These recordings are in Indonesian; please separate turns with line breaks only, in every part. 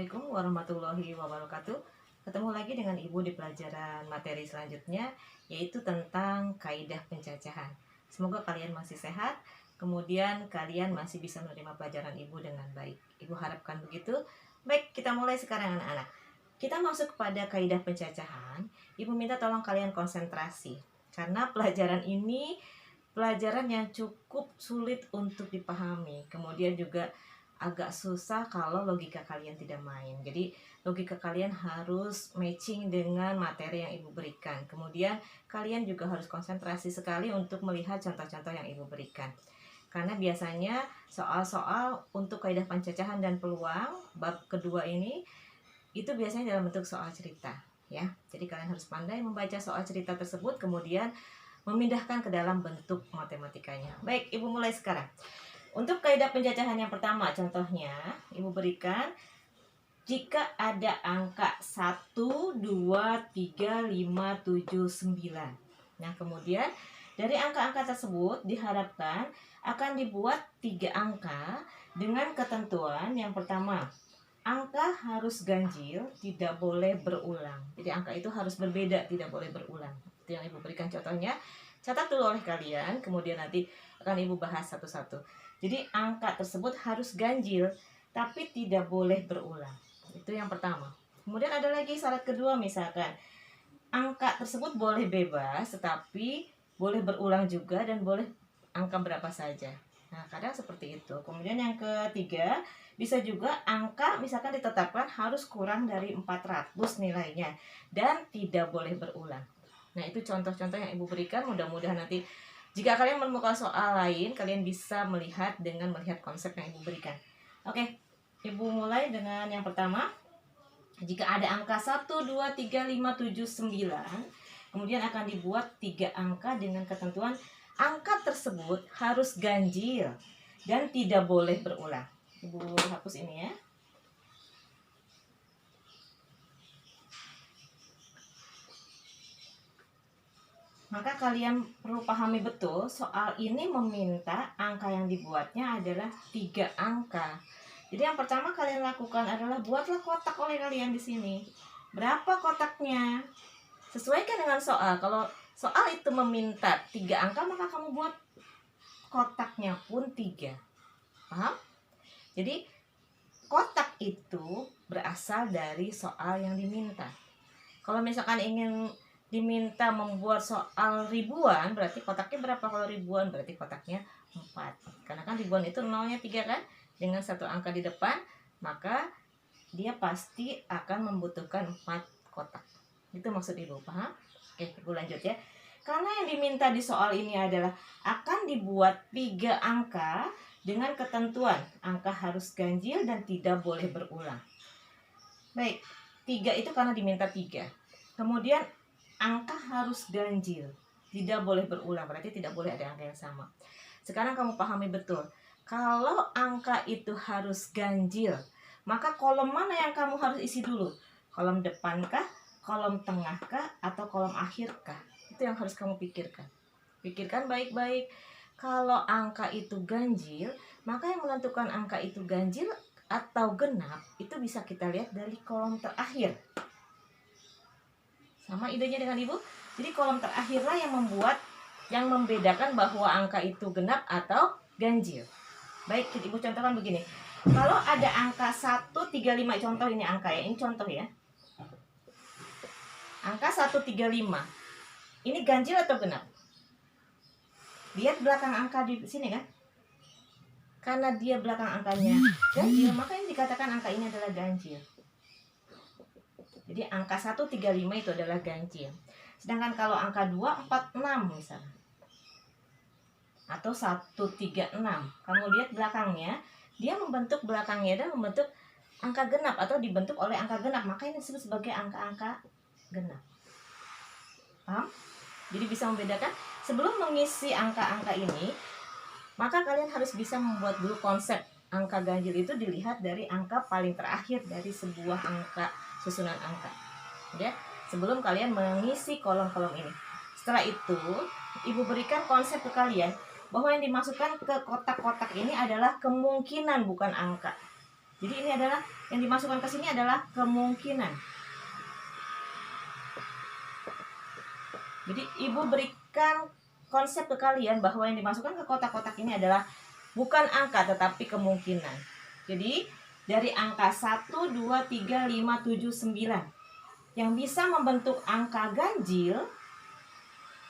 Assalamualaikum warahmatullahi wabarakatuh. Ketemu lagi dengan Ibu di pelajaran materi selanjutnya, yaitu tentang kaidah pencacahan. Semoga kalian masih sehat, kemudian kalian masih bisa menerima pelajaran Ibu dengan baik. Ibu harapkan begitu. Baik, kita mulai sekarang anak-anak. Kita masuk kepada kaidah pencacahan. Ibu minta tolong kalian konsentrasi, karena pelajaran ini pelajaran yang cukup sulit untuk dipahami. Kemudian juga agak susah kalau logika kalian tidak main. Jadi logika kalian harus matching dengan materi yang Ibu berikan. Kemudian kalian juga harus konsentrasi sekali untuk melihat contoh-contoh yang Ibu berikan. Karena biasanya soal-soal untuk kaidah pencacahan dan peluang bab kedua ini itu biasanya dalam bentuk soal cerita, ya. Jadi kalian harus pandai membaca soal cerita tersebut, kemudian memindahkan ke dalam bentuk matematikanya. Baik, Ibu mulai sekarang. Untuk kaidah pencacahan yang pertama, contohnya Ibu berikan jika ada angka 1, 2, 3, 5, 7, 9. Nah, kemudian dari angka-angka tersebut diharapkan akan dibuat 3 angka dengan ketentuan yang pertama, angka harus ganjil, tidak boleh berulang. Jadi angka itu harus berbeda, tidak boleh berulang. Itu yang Ibu berikan contohnya. Catat dulu oleh kalian, kemudian nanti akan Ibu bahas satu-satu. Jadi angka tersebut harus ganjil, tapi tidak boleh berulang. Itu yang pertama. Kemudian ada lagi syarat kedua, misalkan angka tersebut boleh bebas, tetapi boleh berulang juga dan boleh angka berapa saja. Nah, kadang seperti itu. Kemudian yang ketiga, bisa juga angka misalkan ditetapkan harus kurang dari 400 nilainya dan tidak boleh berulang. Nah, itu contoh-contoh yang Ibu berikan. Mudah-mudahan nanti jika kalian menemukan soal lain, kalian bisa melihat dengan melihat konsep yang Ibu berikan. Oke, Ibu mulai dengan yang pertama. Jika ada angka 1, 2, 3, 5, 7, 9, kemudian akan dibuat 3 angka dengan ketentuan angka tersebut harus ganjil dan tidak boleh berulang. Ibu hapus ini ya. Maka kalian perlu pahami betul, soal ini meminta angka yang dibuatnya adalah 3 angka. Jadi yang pertama kalian lakukan adalah buatlah kotak oleh kalian di sini. Berapa kotaknya? Sesuaikan dengan soal. Kalau soal itu meminta 3 angka, maka kamu buat kotaknya pun 3. Paham? Jadi kotak itu berasal dari soal yang diminta. Kalau misalkan ingin diminta membuat soal ribuan, berarti kotaknya berapa? Kalau ribuan berarti kotaknya 4. Karena kan ribuan itu nolnya 3 kan? Dengan satu angka di depan, maka dia pasti akan membutuhkan 4 kotak. Itu maksud Ibu, paham? Oke, Ibu lanjut ya. Karena yang diminta di soal ini adalah akan dibuat 3 angka dengan ketentuan angka harus ganjil dan tidak boleh berulang. Baik, 3 itu karena diminta 3. Kemudian angka harus ganjil, tidak boleh berulang, berarti tidak boleh ada angka yang sama. Sekarang kamu pahami betul, kalau angka itu harus ganjil, maka kolom mana yang kamu harus isi dulu? Kolom depan kah, kolom tengah kah, atau kolom akhir kah? Itu yang harus kamu pikirkan. Pikirkan baik-baik. Kalau angka itu ganjil, maka yang menentukan angka itu ganjil atau genap itu bisa kita lihat dari kolom terakhir. Sama idenya dengan Ibu. Jadi kolom terakhirlah yang membedakan bahwa angka itu genap atau ganjil. Baik, Ibu contohkan begini. Kalau ada angka 135, contoh ini angka ya. Ini contoh ya. Angka 135. Ini ganjil atau genap? Lihat belakang angka di sini kan? Karena dia belakang angkanya ganjil, maka yang dikatakan angka ini adalah ganjil. Jadi angka 135 itu adalah ganjil. Sedangkan kalau angka 246 misalnya, atau 136, kamu lihat belakangnya, dia membentuk belakangnya dan membentuk angka genap atau dibentuk oleh angka genap, maka ini disebut sebagai angka-angka genap. Paham? Jadi bisa membedakan. Sebelum mengisi angka-angka ini, maka kalian harus bisa membuat dulu konsep angka ganjil itu dilihat dari angka paling terakhir dari sebuah angka, susunan angka ya, sebelum kalian mengisi kolom-kolom ini. Setelah itu Ibu berikan konsep ke kalian bahwa yang dimasukkan ke kotak-kotak ini adalah kemungkinan, bukan angka. Jadi ini adalah yang dimasukkan ke sini adalah kemungkinan. Jadi ibu berikan konsep ke kalian bahwa yang dimasukkan ke kotak-kotak ini adalah bukan angka tetapi kemungkinan. Jadi dari angka 1, 2, 3, 5, 7, 9 yang bisa membentuk angka ganjil,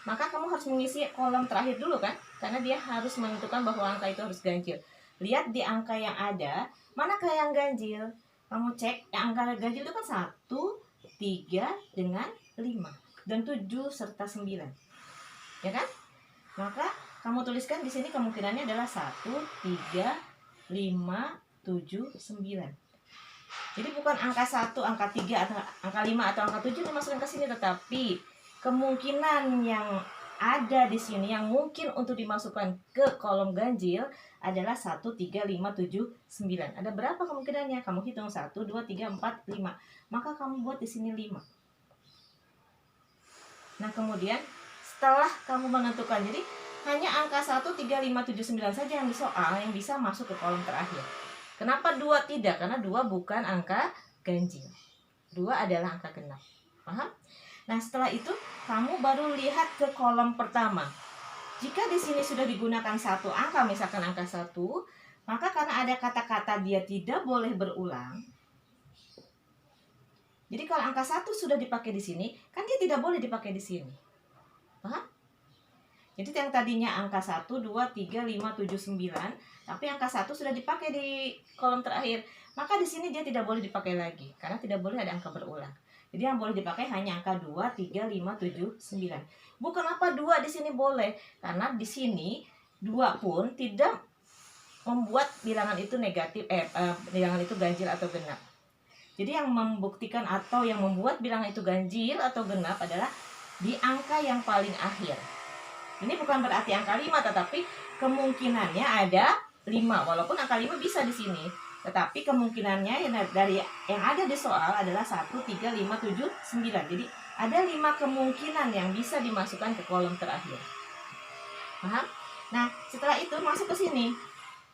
maka kamu harus mengisi kolom terakhir dulu kan? Karena dia harus menentukan bahwa angka itu harus ganjil. Lihat di angka yang ada, manakah yang ganjil? Kamu cek, yang angka ganjil itu kan 1, 3 dengan 5 dan 7 serta 9. Ya kan? Maka kamu tuliskan di sini kemungkinannya adalah 1, 3, 5, 7, 9. Jadi bukan angka 1, angka 3 atau angka 5 atau angka 7 dimasukkan ke sini, tetapi kemungkinan yang ada di sini yang mungkin untuk dimasukkan ke kolom ganjil adalah 1, 3, 5, 7, 9. Ada berapa kemungkinannya? Kamu hitung 1, 2, 3, 4, 5. Maka kamu buat di sini 5. Nah, kemudian setelah kamu menentukan, jadi hanya angka 1, 3, 5, 7, 9 saja yang di soal yang bisa masuk ke kolom terakhir. Kenapa 2 tidak? Karena 2 bukan angka ganjil. 2 adalah angka genap. Paham? Nah, setelah itu kamu baru lihat ke kolom pertama. Jika di sini sudah digunakan satu angka, misalkan angka 1, maka karena ada kata-kata dia tidak boleh berulang. Jadi kalau angka 1 sudah dipakai di sini, kan dia tidak boleh dipakai di sini. Paham? Jadi yang tadinya angka 1, 2, 3, 5, 7, 9, tapi angka 1 sudah dipakai di kolom terakhir. Maka di sini dia tidak boleh dipakai lagi, karena tidak boleh ada angka berulang. Jadi yang boleh dipakai hanya angka 2, 3, 5, 7, 9. Bukan apa 2 di sini boleh, karena di sini 2 pun tidak membuat bilangan itu negatif, bilangan itu ganjil atau genap. Jadi yang membuktikan atau yang membuat bilangan itu ganjil atau genap adalah di angka yang paling akhir. Ini bukan berarti angka 5, tetapi kemungkinannya ada 5. Walaupun angka 5 bisa di sini, tetapi kemungkinannya dari yang ada di soal adalah 1, 3, 5, 7, 9. Jadi ada 5 kemungkinan yang bisa dimasukkan ke kolom terakhir. Paham? Nah, setelah itu masuk ke sini.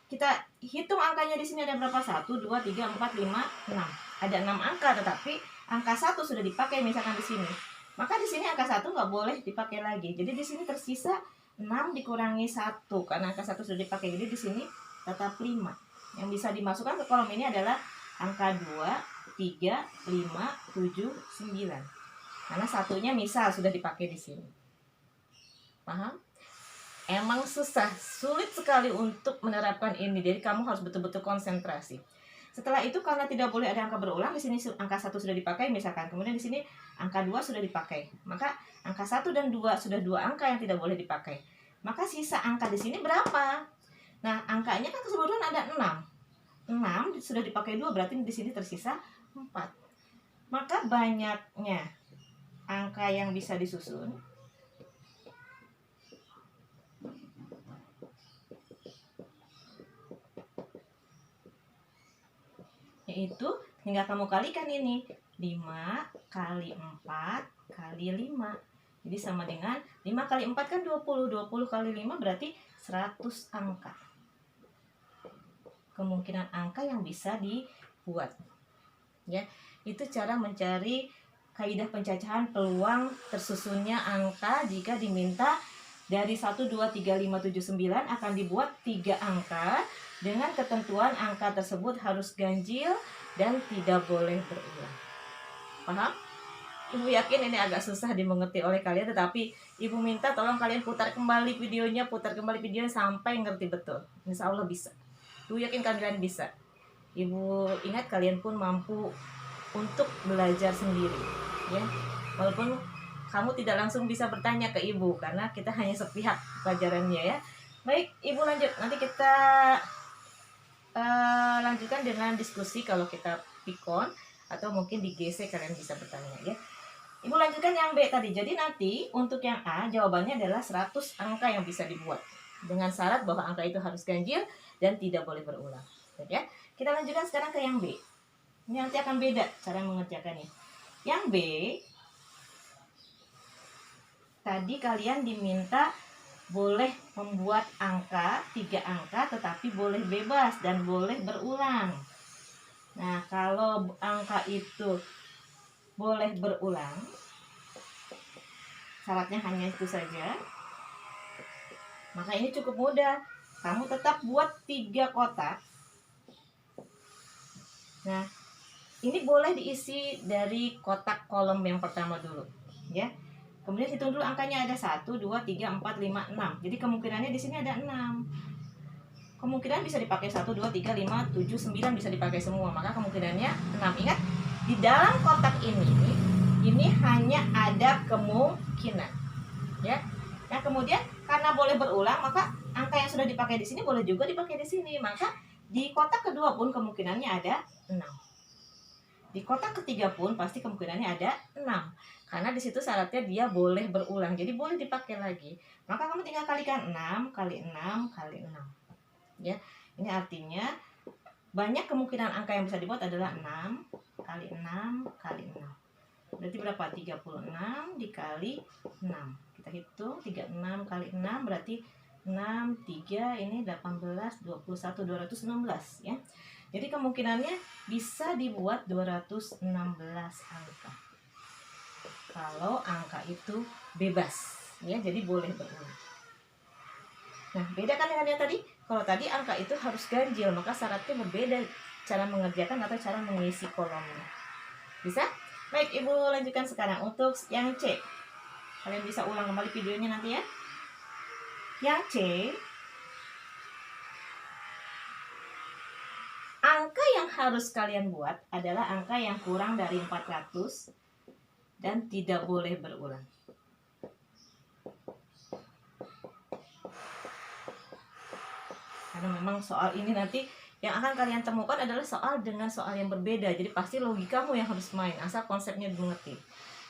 Kita hitung angkanya di sini ada berapa? 1, 2, 3, 4, 5, 6. Ada 6 angka, tetapi angka 1 sudah dipakai misalkan di sini. Maka di sini angka 1 nggak boleh dipakai lagi. Jadi di sini tersisa 6 dikurangi 1 karena angka 1 sudah dipakai. Jadi di sini tetap 5. Yang bisa dimasukkan ke kolom ini adalah angka 2, 3, 5, 7, 9. Karena satunya misal sudah dipakai di sini. Paham? Emang susah, sulit sekali untuk menerapkan ini. Jadi kamu harus betul-betul konsentrasi. Setelah itu karena tidak boleh ada angka berulang, di sini angka 1 sudah dipakai misalkan. Kemudian di sini angka 2 sudah dipakai. Maka angka 1 dan 2 sudah 2 angka yang tidak boleh dipakai. Maka sisa angka di sini berapa? Nah, angkanya kan keseluruhan ada 6. 6 sudah dipakai 2, berarti di sini tersisa 4. Maka banyaknya angka yang bisa disusun yaitu tinggal kamu kalikan ini 5 kali 4 kali 5. Jadi sama dengan 5 kali 4 kan 20. 20 kali 5 berarti 100 angka. Kemungkinan angka yang bisa dibuat. Ya, itu cara mencari kaidah pencacahan peluang tersusunnya angka jika diminta dari 1, 2, 3, 5, 7, 9 akan dibuat 3 angka dengan ketentuan angka tersebut harus ganjil dan tidak boleh berulang. Paham? Ibu yakin ini agak susah dimengerti oleh kalian, tetapi ibu minta tolong kalian putar kembali videonya sampai ngerti betul. Insya Allah bisa. Ibu yakin kalian bisa. Ibu ingat kalian pun mampu untuk belajar sendiri, ya. Walaupun kamu tidak langsung bisa bertanya ke ibu karena kita hanya sepihak pelajarannya, ya. Baik, ibu lanjut. Nanti kita lanjutkan dengan diskusi kalau kita pikon atau mungkin di GC kalian bisa bertanya, ya. Ibu lanjutkan yang B tadi. Jadi nanti untuk yang A jawabannya adalah 100 angka yang bisa dibuat dengan syarat bahwa angka itu harus ganjil dan tidak boleh berulang, ya. Kita lanjutkan sekarang ke yang B. Ini nanti akan beda cara mengerjakannya. Yang B tadi kalian diminta boleh membuat angka 3 angka tetapi boleh bebas dan boleh berulang. Nah, kalau angka itu boleh berulang, syaratnya hanya itu saja, maka ini cukup mudah. Kamu tetap buat 3 kotak. Nah, ini boleh diisi dari kotak kolom yang pertama dulu, ya. Kemudian hitung dulu angkanya ada 1, 2, 3, 4, 5, 6. Jadi kemungkinannya di sini ada 6. Kemungkinan bisa dipakai 1, 2, 3, 5, 7, 9 bisa dipakai semua. Maka kemungkinannya 6. Ingat, di dalam kotak ini hanya ada kemungkinan, ya. Nah, kemudian karena boleh berulang, maka angka yang sudah dipakai di sini boleh juga dipakai di sini. Maka di kotak kedua pun kemungkinannya ada 6. Di kotak ketiga pun pasti kemungkinannya ada 6. Karena di situ syaratnya dia boleh berulang. Jadi boleh dipakai lagi. Maka kamu tinggal kalikan 6 kali 6 kali 6. Ya. Ini artinya banyak kemungkinan angka yang bisa dibuat adalah 6 kali 6 kali 6. Berarti berapa? 36 dikali 6. Kita hitung 36 kali 6 berarti 6, 3, ini 18, 21, 216, ya. Jadi kemungkinannya bisa dibuat 216 angka. Kalau angka itu bebas, ya, jadi boleh berulang. Nah, beda kan dengan yang tadi? Kalau tadi angka itu harus ganjil, maka syaratnya berbeda cara mengerjakan atau cara mengisi kolomnya. Bisa? Baik, Ibu lanjutkan sekarang untuk yang C. Kalian bisa ulang kembali videonya nanti, ya. Yang C, angka yang harus kalian buat adalah angka yang kurang dari 400 dan tidak boleh berulang. Karena memang soal ini nanti yang akan kalian temukan adalah soal dengan soal yang berbeda. Jadi pasti logikamu yang harus main, asal konsepnya dimengerti.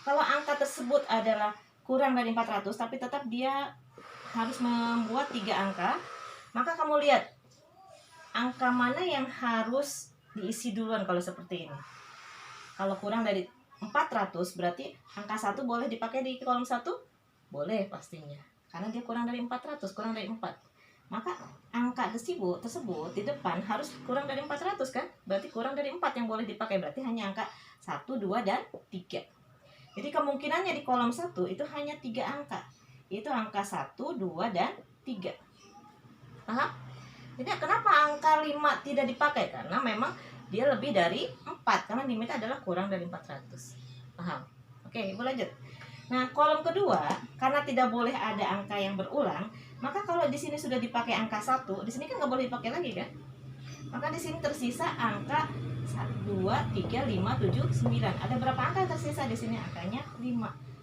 Kalau angka tersebut adalah kurang dari 400 tapi tetap dia harus membuat 3 angka, maka kamu lihat angka mana yang harus diisi duluan kalau seperti ini. Kalau kurang dari 400 berarti angka 1 boleh dipakai di kolom 1? Boleh pastinya. Karena dia kurang dari 400, kurang dari 4. Maka angka tersebut di depan harus kurang dari 400 kan? Berarti kurang dari 4 yang boleh dipakai. Berarti hanya angka 1, 2, dan 3. Jadi kemungkinannya di kolom 1 itu hanya 3 angka. Itu angka 1, 2, dan 3. Paham? Jadi kenapa angka 5 tidak dipakai? Karena memang dia lebih dari 4. Karena limitnya adalah kurang dari 400. Paham? Oke, Ibu lanjut. Nah, kolom kedua, karena tidak boleh ada angka yang berulang, maka kalau di sini sudah dipakai angka 1, di sini kan nggak boleh dipakai lagi kan? Maka di sini tersisa angka 1, 2, 3, 5, 7, 9. Ada berapa angka yang tersisa di sini? Angkanya 5.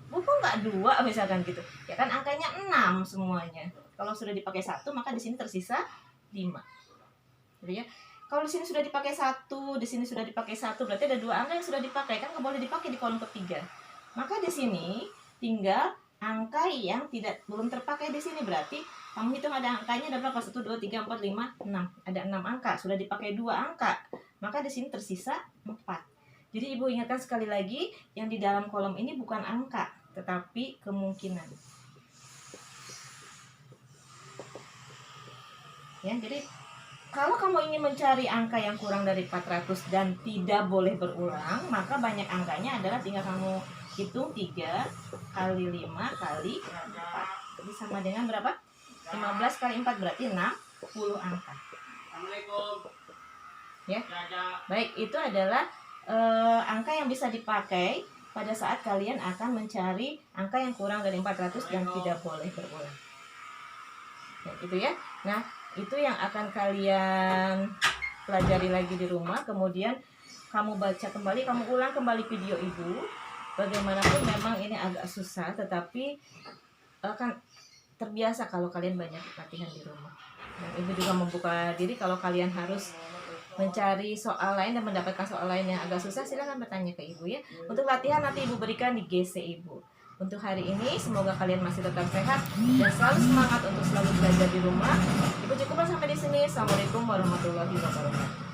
Bukan nggak 2 misalkan gitu. Ya kan angkanya 6 semuanya. Kalau sudah dipakai 1, maka di sini tersisa 5. Jadi ya, kalau di sini sudah dipakai 1, di sini sudah dipakai 1, berarti ada 2 angka yang sudah dipakai, kan nggak boleh dipakai di kolom ketiga. Maka di sini tinggal angka yang belum terpakai di sini, berarti kamu hitung ada angkanya ada berapa? 1, 2, 3, 4, 5, 6. Ada 6 angka, sudah dipakai 2 angka. Maka di sini tersisa 4. Jadi Ibu ingatkan sekali lagi, yang di dalam kolom ini bukan angka, tetapi kemungkinan. Ya, jadi kalau kamu ingin mencari angka yang kurang dari 400 dan tidak boleh berulang, maka banyak angkanya adalah tinggal kamu hitung 3 kali 5 kali 4. Jadi sama dengan berapa? 15 kali 4 berarti 60 angka. Ya. Baik, itu adalah angka yang bisa dipakai pada saat kalian akan mencari angka yang kurang dari 400 dan tidak boleh berulang. Ya, itu ya. Nah, itu yang akan kalian pelajari lagi di rumah. Kemudian kamu baca kembali, kamu ulang kembali video Ibu. Bagaimanapun memang ini agak susah, tetapi akan terbiasa kalau kalian banyak latihan di rumah. Dan Ibu juga membuka diri kalau kalian harus mencari soal lain dan mendapatkan soal lain yang agak susah, silakan bertanya ke Ibu, ya. Untuk latihan nanti Ibu berikan di GC Ibu. Untuk hari ini semoga kalian masih tetap sehat dan selalu semangat untuk selalu belajar di rumah. Ibu cukupkan sampai di sini. Assalamualaikum warahmatullahi wabarakatuh.